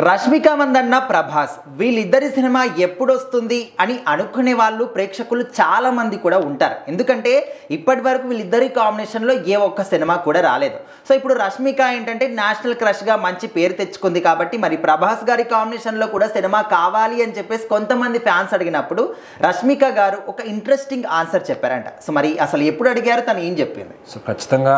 రష్మిక మందన్న ప్రభాస్ వీళ్ళిద్దరి సినిమా ఎప్పుడొస్తుంది అని అనుకునే వాళ్ళు ప్రేక్షకులు చాలా మంది కూడా ఉంటారు. ఎందుకంటే ఇప్పటి వరకు వీళ్ళిద్దరి కాంబినేషన్లో ఏ ఒక్క సినిమా కూడా రాలేదు. సో ఇప్పుడు రష్మిక ఏంటంటే నేషనల్ క్రష్గా మంచి పేరు తెచ్చుకుంది కాబట్టి మరి ప్రభాస్ గారి కాంబినేషన్లో కూడా సినిమా కావాలి అని చెప్పేసి కొంతమంది ఫ్యాన్స్ అడిగినప్పుడు రష్మిక గారు ఒక ఇంట్రెస్టింగ్ ఆన్సర్ చెప్పారంట. సో మరి అసలు ఎప్పుడు అడిగారు, తను ఏం చెప్పింది? సో ఖచ్చితంగా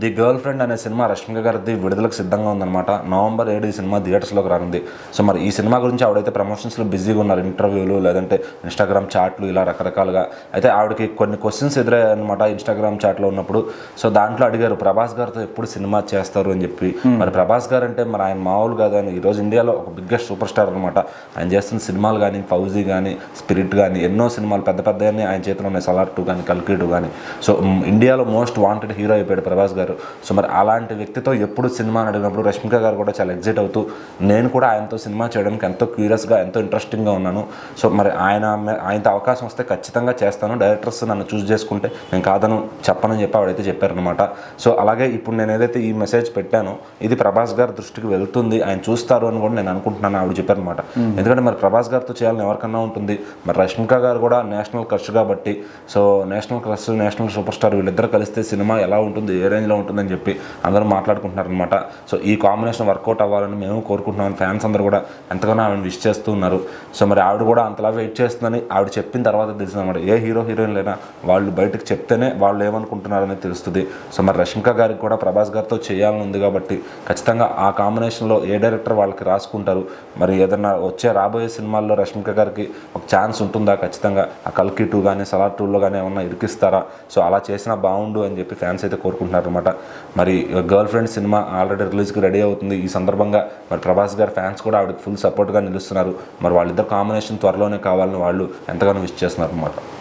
ది గర్ల్ ఫ్రెండ్ అనే సినిమా రష్మిక గారిది విడుదలకు సిద్ధంగా ఉందన్నమాట. నవంబర్ 7 ఈ సినిమా థియేటర్స్లో రానుంది. సో మరి ఈ సినిమా గురించి ఆవిడైతే ప్రమోషన్స్లో బిజీగా ఉన్నారు, ఇంటర్వ్యూలు లేదంటే ఇన్స్టాగ్రామ్ చాట్లు ఇలా రకరకాలుగా. అయితే ఆవిడకి కొన్ని క్వశ్చన్స్ ఎదురయ్యాయి అనమాట ఇన్స్టాగ్రామ్ చాట్లో ఉన్నప్పుడు. సో దాంట్లో అడిగారు ప్రభాస్ గారితో ఎప్పుడు సినిమా చేస్తారు అని చెప్పి. మరి ప్రభాస్ గారు అంటే మరి ఆయన మామూలు కాదని, ఈరోజు ఇండియాలో ఒక బిగ్గెస్ట్ సూపర్ స్టార్ అనమాట. ఆయన చేస్తున్న సినిమాలు కానీ ఫౌజీ కానీ స్పిరిట్ కానీ ఎన్నో సినిమాలు పెద్ద పెద్దవన్నీ ఆయన చేతిలో ఉన్నాయి, సలార్ 2 కానీ కల్కి 2 కానీ. సో ఇండియాలో మోస్ట్ వాంటెడ్ హీరో అయిపోయాడు ప్రభాస్ గారు. సో మరి అలాంటి వ్యక్తితో ఎప్పుడు సినిమా అని అడిగినప్పుడు రష్మిక గారు కూడా చాలా ఎగ్జైట్ అవుతూ నేను కూడా ఆయనతో సినిమా చేయడానికి ఎంతో క్యూరియస్గా ఎంతో ఇంట్రెస్టింగ్గా ఉన్నాను. సో మరి ఆయనతో అవకాశం వస్తే ఖచ్చితంగా చేస్తాను, డైరెక్టర్స్ నన్ను చూస్ చేసుకుంటే నేను కాదను చెప్పనని చెప్పి ఆవిడైతే చెప్పారనమాట. సో అలాగే ఇప్పుడు నేను ఏదైతే ఈ మెసేజ్ పెట్టానో ఇది ప్రభాస్ గారి దృష్టికి వెళ్తుంది, ఆయన చూస్తారు అని కూడా నేను అనుకుంటున్నాను ఆవిడ చెప్పారనమాట. ఎందుకంటే మరి ప్రభాస్ గారితో చేయాలని ఎవరికన్నా ఉంటుంది. మరి రష్మిక గారు కూడా నేషనల్ క్రష్ కాబట్టి, so national crush national super star వీళ్ళిద్దరు కలిస్తే సినిమా ఎలా ఉంటుంది, ఏ రేంజ్లో ఉంటుందని చెప్పి అందరూ మాట్లాడుకుంటున్నారనమాట. సో ఈ కాంబినేషన్ వర్కౌట్ అవ్వాలని మేము కోరుకుంటున్నాం. ఫ్యాన్స్ అందరూ కూడా ఎంతగానో ఆవిడ విష్ చేస్తూ ఉన్నారు. సో మరి ఆవిడ కూడా అంతలా వెయిట్ చేస్తుందని ఆవిడ చెప్పిన తర్వాత తెలిసిందన్నమాట. ఏ హీరో హీరోయిన్లైనా వాళ్ళు బయటకు చెప్తేనే వాళ్ళు ఏమనుకుంటున్నారని తెలుస్తుంది. సో మరి రష్మిక గారికి కూడా ప్రభాస్ గారితో చేయాలని ఉంది కాబట్టి ఖచ్చితంగా ఆ కాంబినేషన్లో ఏ డైరెక్టర్ వాళ్ళకి రాసుకుంటారు, మరి ఏదన్నా రాబోయే సినిమాల్లో రష్మిక గారికి ఒక ఛాన్స్ ఉంటుందా, ఖచ్చితంగా ఆ కల్కి 2 కానీ సలార్ 2లో కానీ ఏమన్నా ఇరికిస్తారా. సో అలా చేసినా బాగుండు అని చెప్పి ఫ్యాన్స్ అయితే కోరుకుంటున్నారు అనమాట. మరి గర్ల్ ఫ్రెండ్ సినిమా ఆల్రెడీ రిలీజ్కి రెడీ అవుతుంది. ఈ సందర్భంగా మరి ప్రభాస్ గారి ఫ్యాన్స్ కూడా ఆవిడకి ఫుల్ సపోర్ట్గా నిలుస్తున్నారు. మరి వాళ్ళిద్దరు కాంబినేషన్ త్వరలోనే కావాలని వాళ్ళు ఎంతగానో విష్ చేస్తున్నారు అన్నమాట.